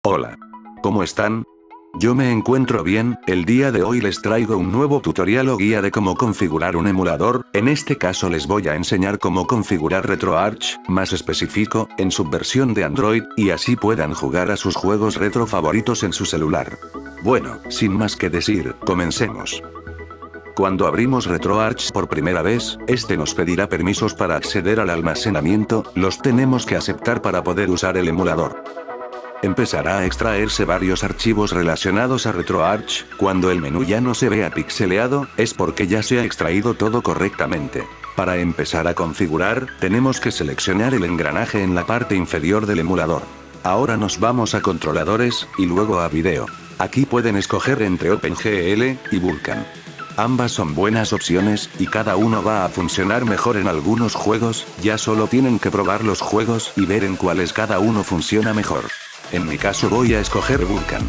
Hola. ¿Cómo están? Yo me encuentro bien. El día de hoy les traigo un nuevo tutorial o guía de cómo configurar un emulador. En este caso les voy a enseñar cómo configurar RetroArch, más específico, en su versión de Android, y así puedan jugar a sus juegos retro favoritos en su celular. Bueno, sin más que decir, comencemos. Cuando abrimos RetroArch por primera vez, este nos pedirá permisos para acceder al almacenamiento, los tenemos que aceptar para poder usar el emulador. Empezará a extraerse varios archivos relacionados a RetroArch. Cuando el menú ya no se vea pixeleado, es porque ya se ha extraído todo correctamente. Para empezar a configurar, tenemos que seleccionar el engranaje en la parte inferior del emulador. Ahora nos vamos a controladores, y luego a video. Aquí pueden escoger entre OpenGL y Vulkan. Ambas son buenas opciones, y cada uno va a funcionar mejor en algunos juegos. Ya solo tienen que probar los juegos y ver en cuáles cada uno funciona mejor. En mi caso voy a escoger Vulkan.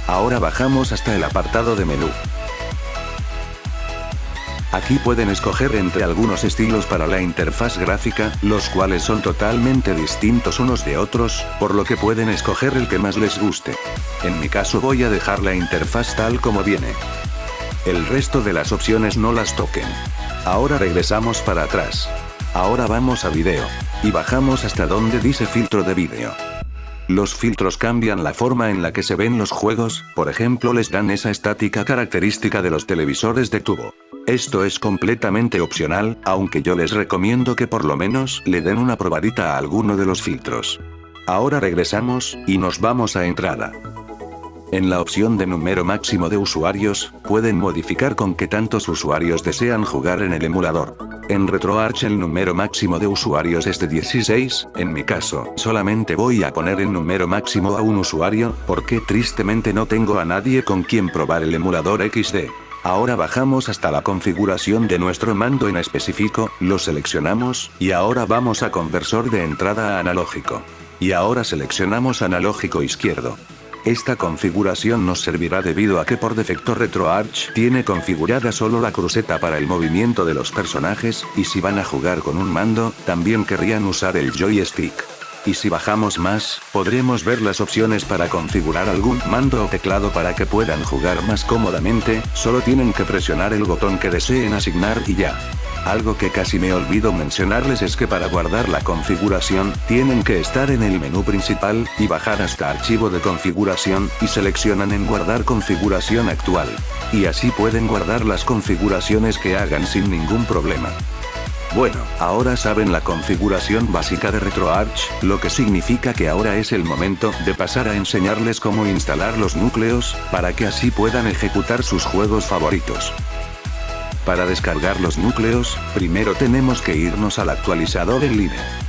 Ahora bajamos hasta el apartado de menú. Aquí pueden escoger entre algunos estilos para la interfaz gráfica, los cuales son totalmente distintos unos de otros, por lo que pueden escoger el que más les guste. En mi caso voy a dejar la interfaz tal como viene. El resto de las opciones no las toquen. Ahora regresamos para atrás. Ahora vamos a video. Y bajamos hasta donde dice filtro de vídeo. Los filtros cambian la forma en la que se ven los juegos, por ejemplo les dan esa estática característica de los televisores de tubo. Esto es completamente opcional, aunque yo les recomiendo que por lo menos le den una probadita a alguno de los filtros. Ahora regresamos, y nos vamos a entrada. En la opción de número máximo de usuarios, pueden modificar con qué tantos usuarios desean jugar en el emulador. En RetroArch el número máximo de usuarios es de 16, en mi caso, solamente voy a poner el número máximo a un usuario, porque tristemente no tengo a nadie con quien probar el emulador XD. Ahora bajamos hasta la configuración de nuestro mando en específico, lo seleccionamos, y ahora vamos a conversor de entrada a analógico. Y ahora seleccionamos analógico izquierdo. Esta configuración nos servirá debido a que por defecto RetroArch tiene configurada solo la cruceta para el movimiento de los personajes, y si van a jugar con un mando, también querrían usar el joystick. Y si bajamos más, podremos ver las opciones para configurar algún mando o teclado para que puedan jugar más cómodamente. Solo tienen que presionar el botón que deseen asignar y ya. Algo que casi me olvido mencionarles es que para guardar la configuración, tienen que estar en el menú principal, y bajar hasta archivo de configuración, y seleccionan en guardar configuración actual. Y así pueden guardar las configuraciones que hagan sin ningún problema. Bueno, ahora saben la configuración básica de RetroArch, lo que significa que ahora es el momento de pasar a enseñarles cómo instalar los núcleos, para que así puedan ejecutar sus juegos favoritos. Para descargar los núcleos, primero tenemos que irnos al actualizador en línea.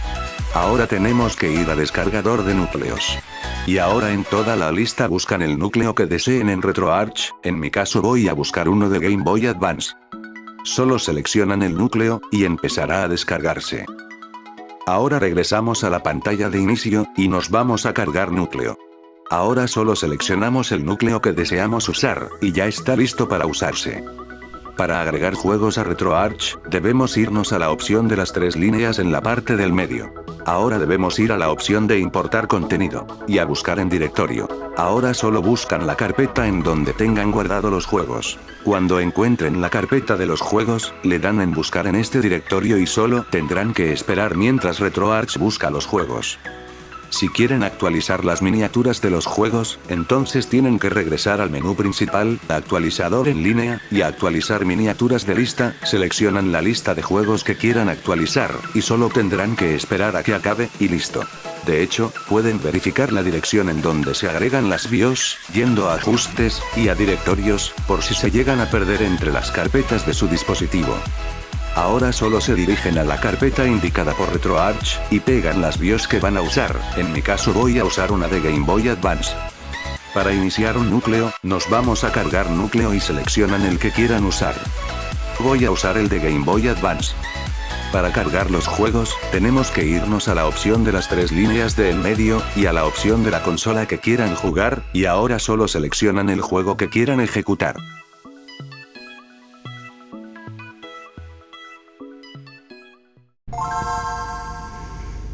Ahora tenemos que ir a descargador de núcleos. Y ahora en toda la lista buscan el núcleo que deseen en RetroArch, en mi caso voy a buscar uno de Game Boy Advance. Solo seleccionan el núcleo, y empezará a descargarse. Ahora regresamos a la pantalla de inicio, y nos vamos a cargar núcleo. Ahora solo seleccionamos el núcleo que deseamos usar, y ya está listo para usarse. Para agregar juegos a RetroArch, debemos irnos a la opción de las 3 líneas en la parte del medio. Ahora debemos ir a la opción de importar contenido, y a buscar en directorio. Ahora solo buscan la carpeta en donde tengan guardado los juegos. Cuando encuentren la carpeta de los juegos, le dan en buscar en este directorio y solo tendrán que esperar mientras RetroArch busca los juegos. Si quieren actualizar las miniaturas de los juegos, entonces tienen que regresar al menú principal, actualizador en línea, y a actualizar miniaturas de lista, seleccionan la lista de juegos que quieran actualizar, y solo tendrán que esperar a que acabe, y listo. De hecho, pueden verificar la dirección en donde se agregan las BIOS, yendo a ajustes, y a directorios, por si se llegan a perder entre las carpetas de su dispositivo. Ahora solo se dirigen a la carpeta indicada por RetroArch, y pegan las BIOS que van a usar. En mi caso voy a usar una de Game Boy Advance. Para iniciar un núcleo, nos vamos a cargar núcleo y seleccionan el que quieran usar. Voy a usar el de Game Boy Advance. Para cargar los juegos, tenemos que irnos a la opción de las 3 líneas de en medio, y a la opción de la consola que quieran jugar, y ahora solo seleccionan el juego que quieran ejecutar.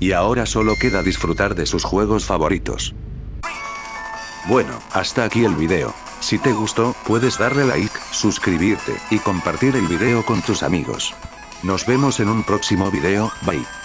Y ahora solo queda disfrutar de sus juegos favoritos. Bueno, hasta aquí el video. Si te gustó, puedes darle like, suscribirte, y compartir el video con tus amigos. Nos vemos en un próximo video, bye.